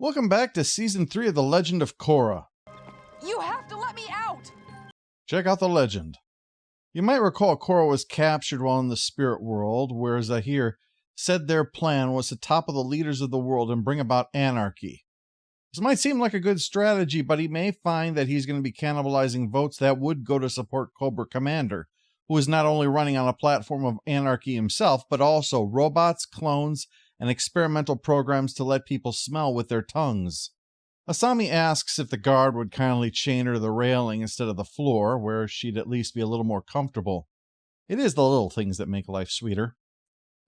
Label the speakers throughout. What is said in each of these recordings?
Speaker 1: Welcome back to Season 3 of The Legend of Korra.
Speaker 2: You have to let me out!
Speaker 1: Check out the legend. You might recall Korra was captured while in the spirit world, where Zahir said their plan was to topple the leaders of the world and bring about anarchy. This might seem like a good strategy, but he may find that he's going to be cannibalizing votes that would go to support Cobra Commander, who is not only running on a platform of anarchy himself, but also robots, clones, and experimental programs to let people smell with their tongues. Asami asks if the guard would kindly chain her to the railing instead of the floor, where she'd at least be a little more comfortable. It is the little things that make life sweeter.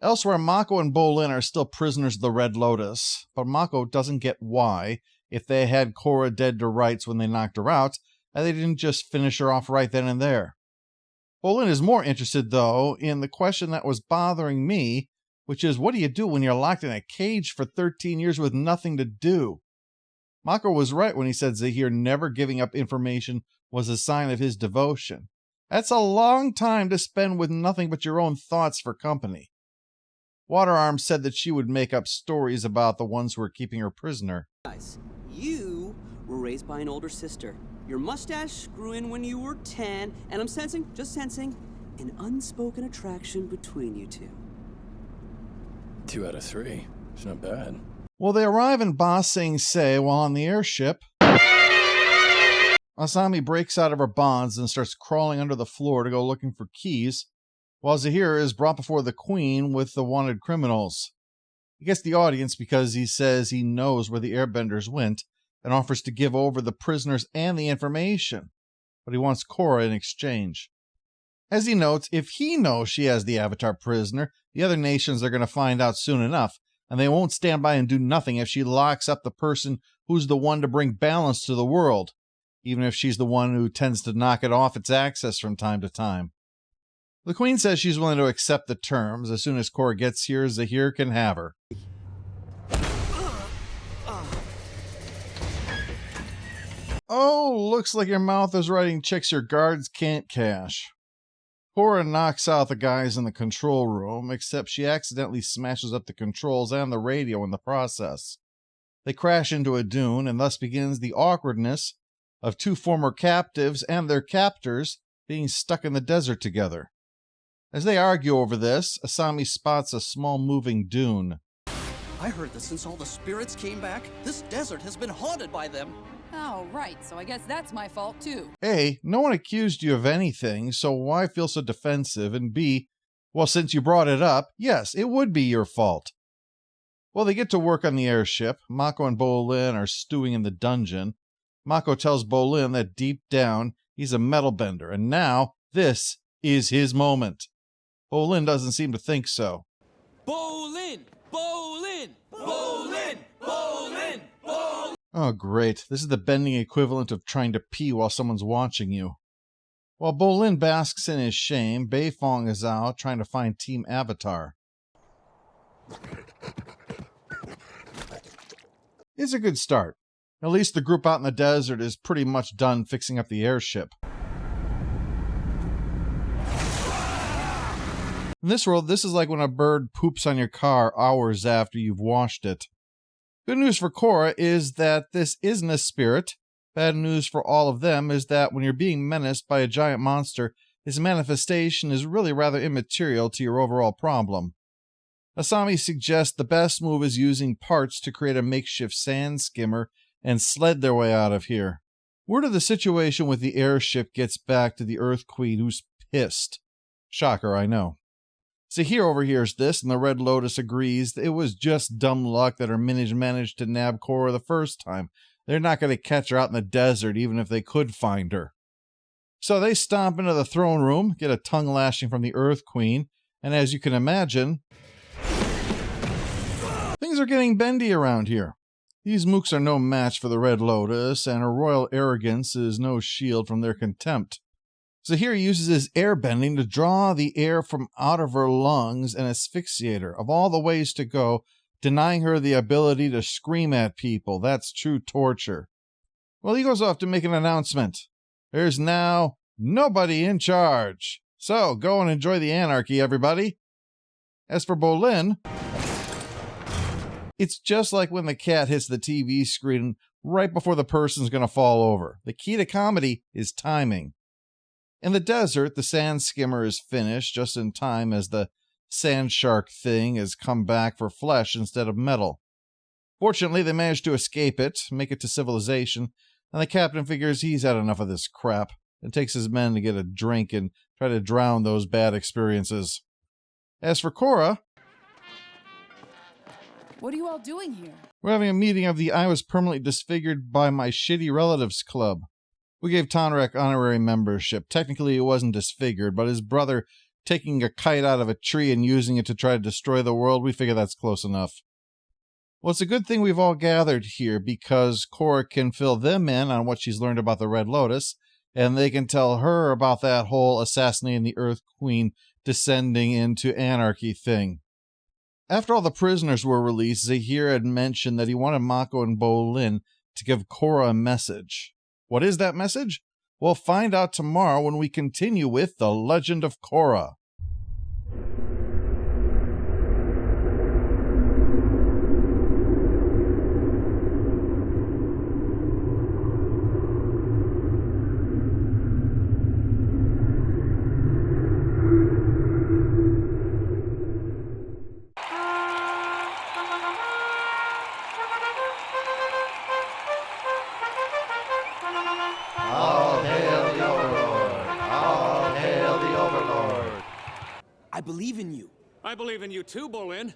Speaker 1: Elsewhere, Mako and Bolin are still prisoners of the Red Lotus, but Mako doesn't get why, if they had Korra dead to rights when they knocked her out, they didn't just finish her off right then and there. Bolin is more interested, though, in the question that was bothering me, which is, what do you do when you're locked in a cage for 13 years with nothing to do? Mako was right when he said Zahir never giving up information was a sign of his devotion. That's a long time to spend with nothing but your own thoughts for company. Waterarm said that she would make up stories about the ones who were keeping her prisoner.
Speaker 3: Guys, you were raised by an older sister. Your mustache grew in when you were 10, and I'm sensing, just sensing, an unspoken attraction between you two.
Speaker 4: 2 out of 3. It's not bad.
Speaker 1: Well, they arrive in Ba Sing Se while on the airship. Asami breaks out of her bonds and starts crawling under the floor to go looking for keys, while Zahir is brought before the queen with the wanted criminals. He gets the audience because he says he knows where the airbenders went and offers to give over the prisoners and the information, but he wants Korra in exchange. As he notes, if he knows she has the Avatar prisoner, the other nations are going to find out soon enough, and they won't stand by and do nothing if she locks up the person who's the one to bring balance to the world, even if she's the one who tends to knock it off its axis from time to time. The queen says she's willing to accept the terms. As soon as Korra gets here, Zahir can have her. Oh, looks like your mouth is writing checks your guards can't cash. Korra knocks out the guys in the control room, except she accidentally smashes up the controls and the radio in the process. They crash into a dune, and thus begins the awkwardness of 2 former captives and their captors being stuck in the desert together. As they argue over this, Asami spots a small moving dune.
Speaker 5: I heard that since all the spirits came back, this desert has been haunted by them.
Speaker 2: Oh, right, so I guess that's my fault, too.
Speaker 1: A, no one accused you of anything, so why feel so defensive? And B, well, since you brought it up, yes, it would be your fault. Well, they get to work on the airship. Mako and Bolin are stewing in the dungeon. Mako tells Bolin that deep down, he's a metal bender, and now this is his moment. Bolin doesn't seem to think so.
Speaker 3: Bolin! Bolin! Bolin! Bolin! Bolin!
Speaker 1: Oh, great. This is the bending equivalent of trying to pee while someone's watching you. While Bolin basks in his shame, Beifong is out trying to find Team Avatar. It's a good start. At least the group out in the desert is pretty much done fixing up the airship. In this world, this is like when a bird poops on your car hours after you've washed it. Good news for Korra is that this isn't a spirit. Bad news for all of them is that when you're being menaced by a giant monster, his manifestation is really rather immaterial to your overall problem. Asami suggests the best move is using parts to create a makeshift sand skimmer and sled their way out of here. Word of the situation with the airship gets back to the Earth Queen, who's pissed. Shocker, I know. Zahir overhears this, and the Red Lotus agrees that it was just dumb luck that her minions managed to nab Korra the first time. They're not going to catch her out in the desert, even if they could find her. So they stomp into the throne room, get a tongue lashing from the Earth Queen, and as you can imagine, things are getting bendy around here. These mooks are no match for the Red Lotus, and her royal arrogance is no shield from their contempt. Zahir uses his airbending to draw the air from out of her lungs and asphyxiate her. Of all the ways to go, denying her the ability to scream at people, that's true torture. Well, he goes off to make an announcement. There's now nobody in charge. So, go and enjoy the anarchy, everybody. As for Bolin, It's just like when the cat hits the TV screen right before the person's going to fall over. The key to comedy is timing. In the desert, the sand skimmer is finished just in time as the sand shark thing has come back for flesh instead of metal. Fortunately, they manage to escape it, make it to civilization, and the captain figures he's had enough of this crap and takes his men to get a drink and try to drown those bad experiences. As for Korra,
Speaker 2: What are you all doing here?
Speaker 1: we're having a meeting of the I Was Permanently Disfigured by My Shitty Relatives Club. We gave Tonrak honorary membership. Technically, he wasn't disfigured, but his brother taking a kite out of a tree and using it to try to destroy the world, we figure that's close enough. Well, it's a good thing we've all gathered here because Korra can fill them in on what she's learned about the Red Lotus, and they can tell her about that whole assassinating the Earth Queen descending into anarchy thing. After all the prisoners were released, Zahir had mentioned that he wanted Mako and Bolin to give Korra a message. What is that message? We'll find out tomorrow when we continue with The Legend of Korra.
Speaker 6: All hail the Overlord! All hail the Overlord!
Speaker 3: I believe in you.
Speaker 7: I believe in you too, Bolin.